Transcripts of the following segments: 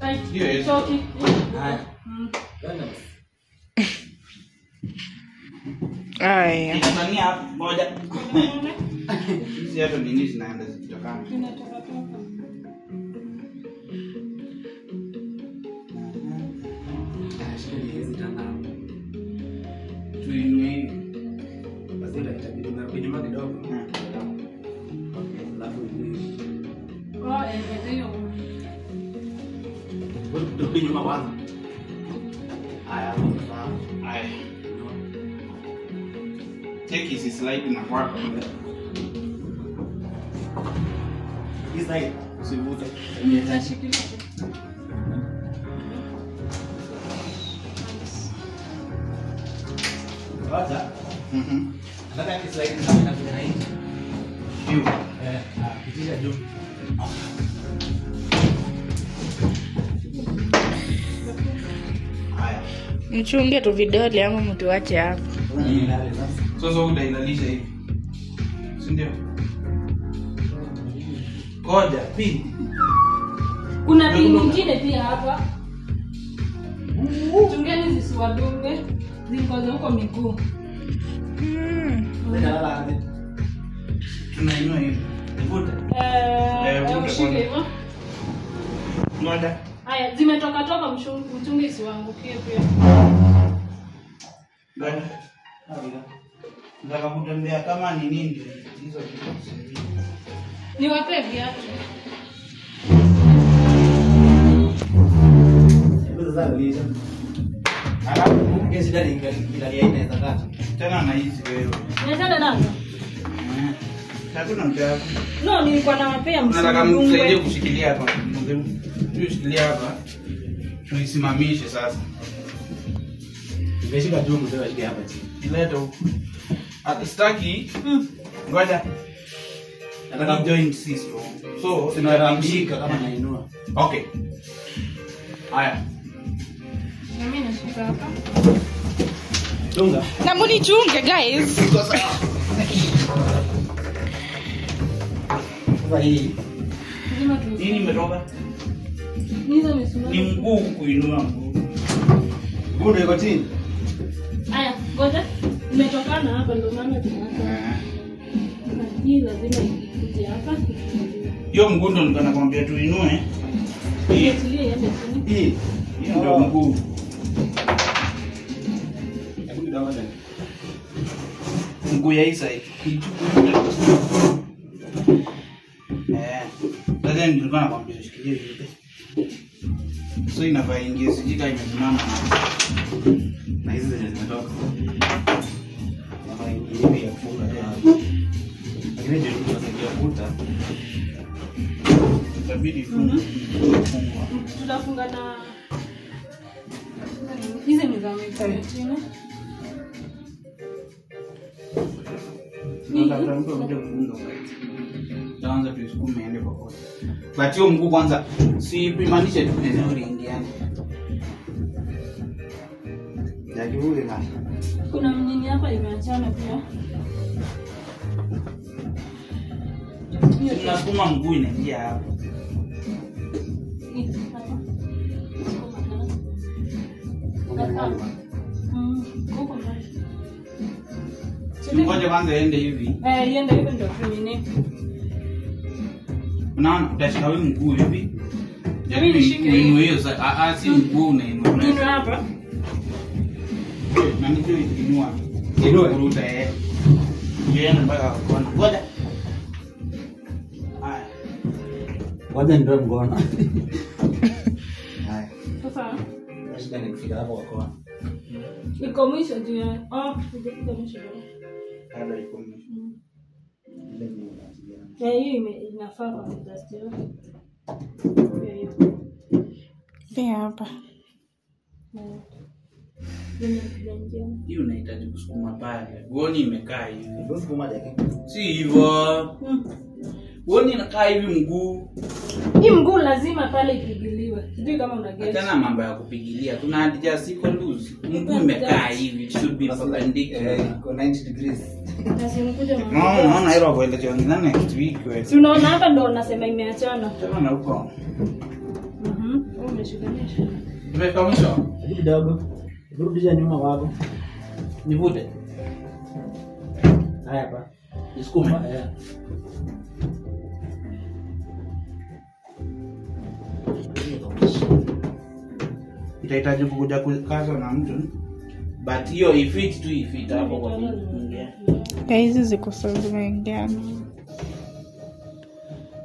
Ai, Yes. choki. Haya. Bana. Aya. Inafanyia hapa moja. Hizi hata nini zinaenda zikitokana. Inatoka toka. Shida hizi tanga. Tuinue hivi. Basi itabidi unarudi nyuma kidogo. Okay, alafu Oh, ndio. turudi nyuma kwanza. Haya, Haya. Take hizi slide na kwako. hii side usivute. Nitashikilia. Wacha. Mhm. Nataka hii side kama inakuja na hii. Hiyo. Pitisha juu. Haya. Mchunge tu vidole ama mtu wache hapo. Sasa utailalisha hivi. Si ndio? Koja, pili. Kuna pini nyingine pia hapa. Chungeni zisiwadunge. Zikoze huko miguu. Tunainua hivi. Vuta. Vuta Ushike kwanza. hivyo. Ngoja. Haya, zimetoka toka mchungi isiwaangukie pia. Ngoja. Nataka kutembea kama ni nini ndio hizo kitu. Niwape viatu. Tena na hizi wewe. Niachane nazo. Hakuna mtaka. No, nilikuwa nawapea Nataka msaidie msingungwe. kushikilia hapa. Tushikilia hapa. Tuisimamishe sasa. Nimeshika juu mzee ashike hapa chini. Ilete huko. Atastaki. Ngoja. Nataka join system. So, Tunarambika kama nainua. Okay. Haya. Na mimi nashika hapa. Dunga. Na munichunge guys. Sasa hii. Lazima tu. Nini imetoka? Nizo misumari. Ni mguu kuinua mguu. Gudu iko chini. Haya, ngoja. Imetokana hapa ndio maana tunaanza. Na hii lazima ikuje hapa. Hiyo mguu ndo nilikuwa nakwambia tuinue. Hii Imetulia iende chini. Hii. hiyo ndio mguu. Hebu kidogo tena. Mguu ya hii side. Sasa nilikuwa nakwambia shikilia hivi. So inafaa ingie sijika imesimama. Na hizi zenye zimetoka. Kama hivi ya kufunga tu. Lakini ndio tunasaidia kuta. Itabidi funga. Tutafunga na hizi ni za chini. Tunataka mtu akuje kufunga. Taanza tuisukume ende kwa kote. But hiyo mguu kwanza si pimanishe tu eneo liingiane. Ya juu ile. Kuna mnyini hapa imeachana pia. Tunasukuma mguu inaingia hapo. Hii, hapa. Hapa. Huko ndani. Ngoja kwanza ende hivi. Iende hivi ndio nini? Unaona utashika wewe mguu hivi. Mimi nishike hivi. Uinue hiyo sasa. Si mguu unainua. Nini hapa? Na ndio inua. Inua. Kuruta yeye mpaka kwa ngoja. Haya. Ngoja ndio mgona. Haya. Sasa Shida ni kufika hapo kwa kona. iko mwisho juu ya iko mwisho. Hada iko mwisho. Hiyo inafaa kwa industry. Hiyo. Pia hapa. Hii unahitaji kusukuma pale. Uone imekaa hivi. Ndio siku moja yake. Si hivyo. Uone inakaa hivi mguu. Hii mguu lazima pale ipigiliwe. Sijui kama una get. Tena mambo ya kupigilia. Tuna adjust iko loose. Mguu imekaa hivi. It should be perpendicular. Iko 90 degrees. Nasimkuja mama. Naona hilo kwa ile jioni next week wewe. Si unaona hapa ndo unasema imeachana. Tena na huko. Umeshikanisha. Nimefika mwisho. Kidogo. Rudisha nyuma wako. Nivute. Haya hapa. Nisukume. Itahitaji kuja kukaza na mtu. But hiyo ifit tu ifit hapo kwa kuingia. Hizi ziko sawa zimeingana.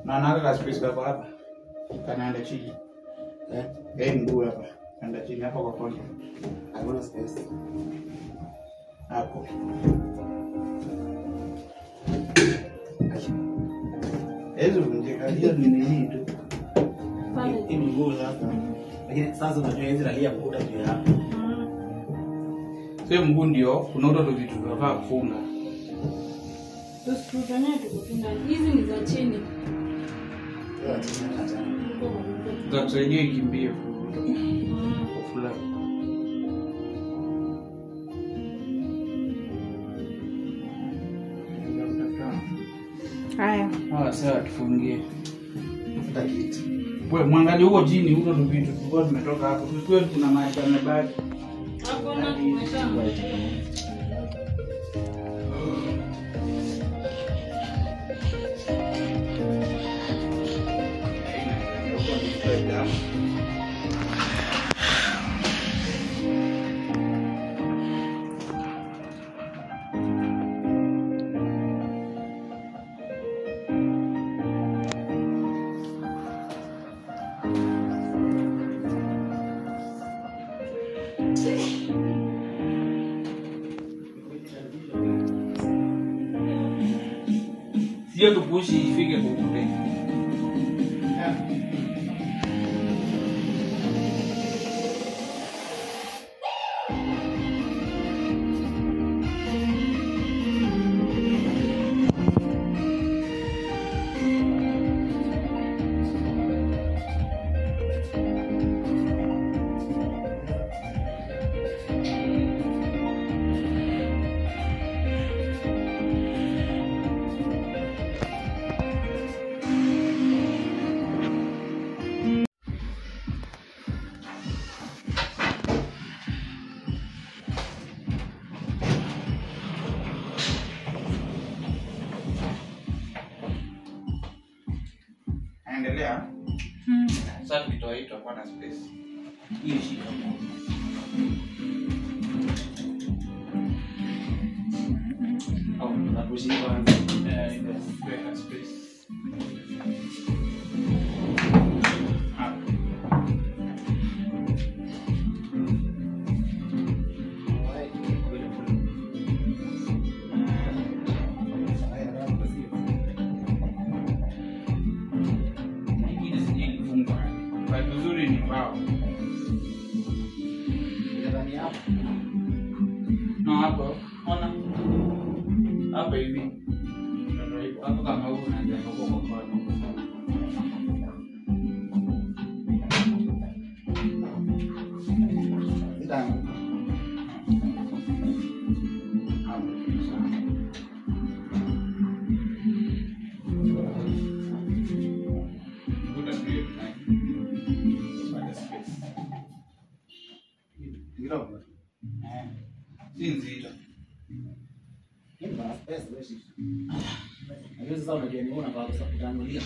Na naga space kwa hapa. Kanaenda chini. Mguu hapa. Kanaenda chini hapa kwa kona. Hakuna space. Hapo. Hizo hiyo ni nini tu. Hii mguu hapa. Lakini sasa unajua hizi raia kukuta juu hapa. Sio mguu ndio kuna ndo vitu tunafaa kufunga. Tusitufanye tukufunga. Hizi ni za chini. Hiyo chini hata. Tutasaidia ikimbie kufula. Haya. Sawa tufungie. Futa kiti. Wewe mwangalie huko chini huko ndo vitu tulikuwa tumetoka hapo. Tulikuwa kuna maji yamebaki. Hapo na tumesema. Sio tupushi ifike kwa ukuta. Endelea. Sasa tukitoa hii tutakuwa na space. Hiyo shika. Au tunapushi kwanza. Weka space. Vizuri ni bao. Ndani hapo. No hapo. Ona. Hapa hivi. Ndio hivyo. Hapo kama huko unaanza huko kwa mfano. Ndani. Nzito. Hii bana space wewe. Hiyo sasa unajua ni una kwa sababu utanulia.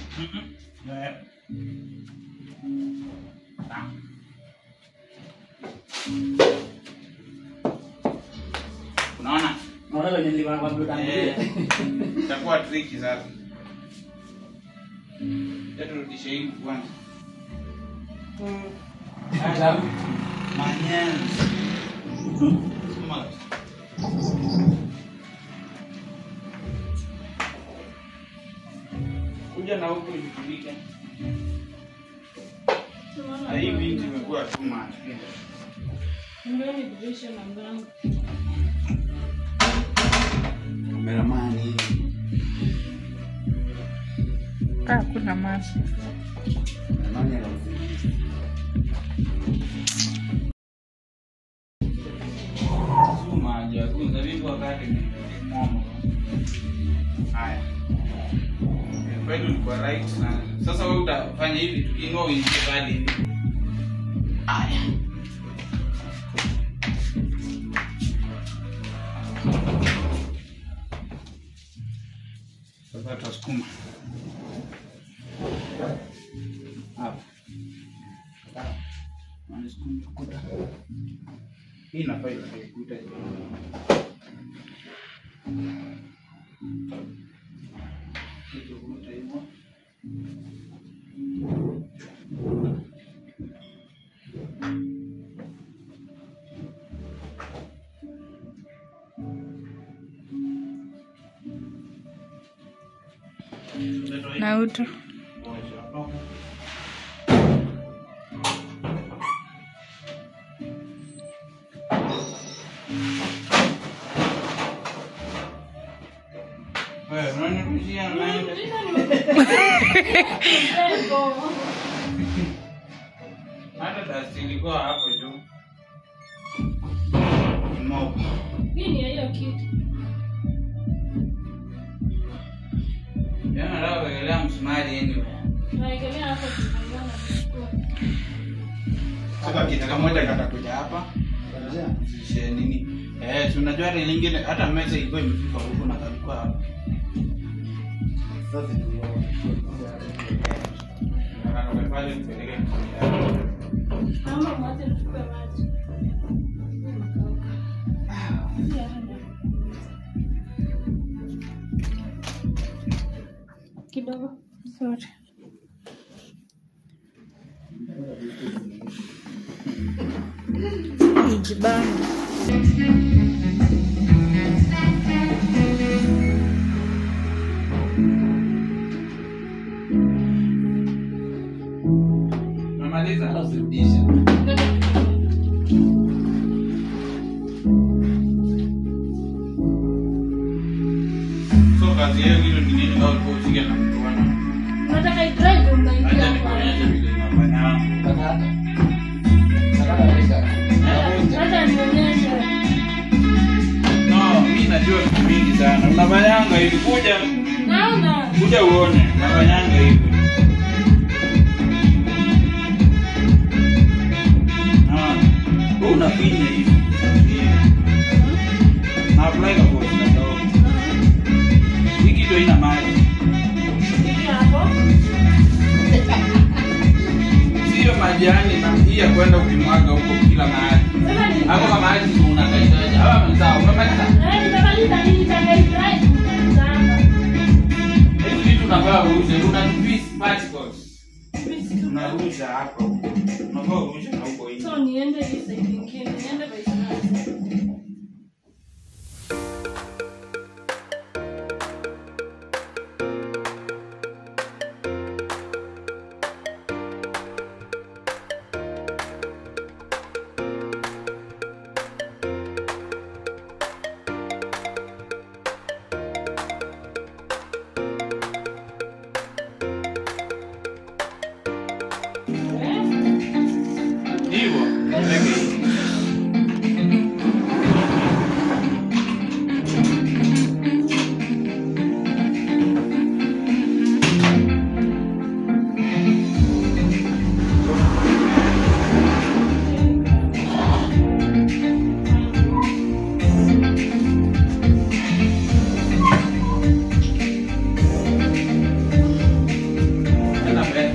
Unaona? Naona wenye nilikuwa nakwambia utanulia. Itakuwa tricky sasa. Turudishe hii kwanza. Hata maneno. Smart. Kuja na huko ilitulike. Na hii binti imekuwa too much. Ndio ni dirisha na mlango. Kameramani. Kuna maji. Kameramani ya Suma aja kunza vipi wakati ni mama. Haya. Kwa hiyo ni kwa right na sasa wewe utafanya hivi tukingo ingie pale hivi. Aya. Sasa tutasukuma. Hapa. Manisukuma kuta. Hii inafaa kuta. Kitu kuta hivyo. Nauto. Wewe unanirudishia naenda. Hata dasti ilikuwa hapo juu. Mopo. Nini hiyo kitu? Jana leo wegelea msumari anyway. Naegemea hapo kufanyana Sasa kitaka moja katakuja hapa. She nini? Si unajua hata lingine hata meza ilikuwa imefika huko na kalikuwa hapa. Sasa ndio. Akatoka pale nipeleke. Kama mwache nichukue maji. Kidogo. Sorry. Nijibamba. Namaliza azidisha. So kazi yao hilo ni nini au kwa usikia na mtu wana? Nataka i-drive unaingia Acha hapa. nikuonyeshe vile inafanya. Acha nionyeshe. No, mimi najua vitu vingi sana. Unafanyanga hivi Naona. kuja uone. Unafanyanga hivi. Unafinya hivi. Na apply kwa boss na dao. Hiki ndio ina maji. Hiki hapo. Sio majani na pia kwenda ukimwaga huko kila mahali. Sasa ni Hapo kama maji unakaitaje? Hapa mzao unamaliza. nimemaliza nini nataka i-drive sana. Hivi vitu unafaa uuze, una twist particles. Unarusha hapo. Unafaa urushe na huko nje. So niende hii side nyingine, niende by side. Hivyo, lakini tena mbele.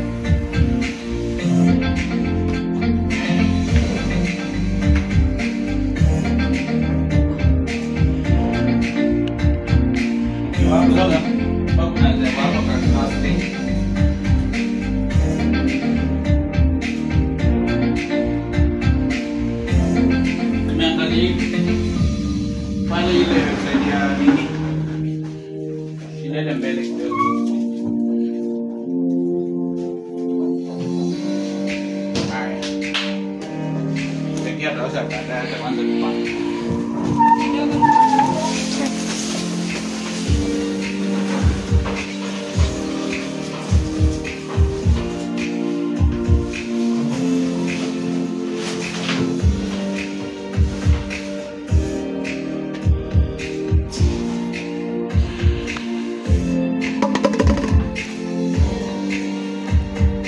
Wakuzoga, wakunaze wako kakasti. Nimeangalia hivi. Fanya ile website ya nini? Ilete mbele kidogo. Haya. Tengia tawasa baadaye kwanza tupande.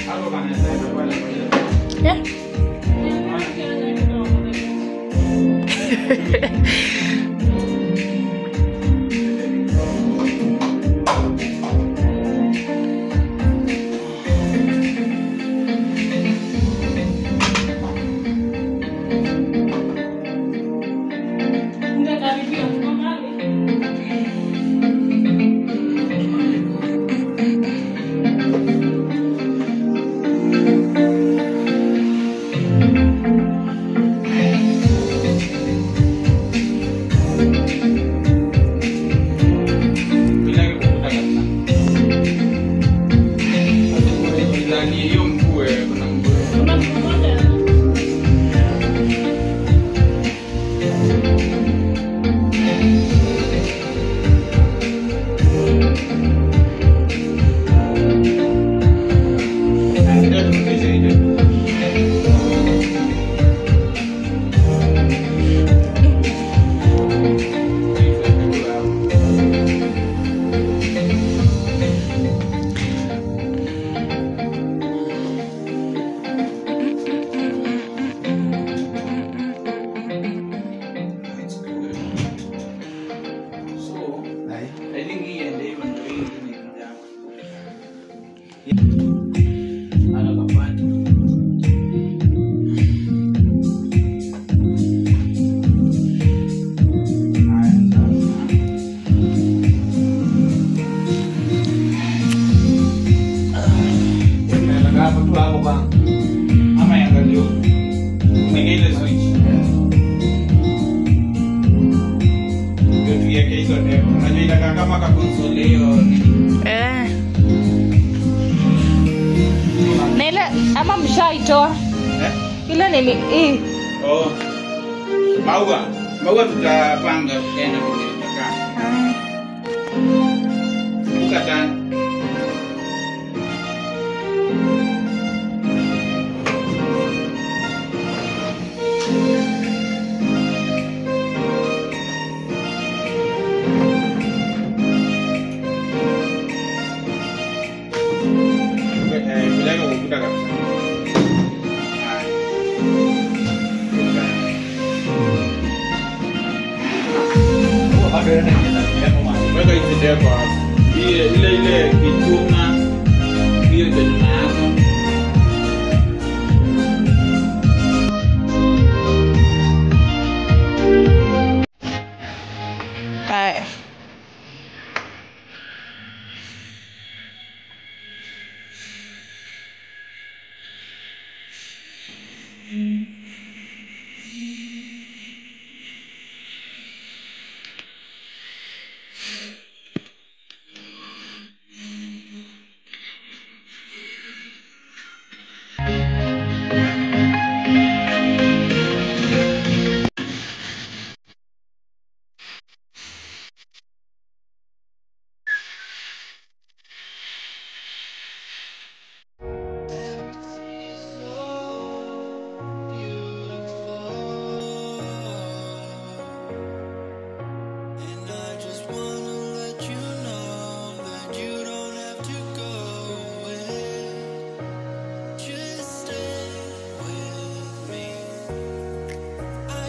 Hapo kanisa pale. Yeah. Ama mshaitoa? Ile nini hii? Oh. Maua tutapanga tena vile tutakaa. Ukatani. Weka itendea kwa ile kichuma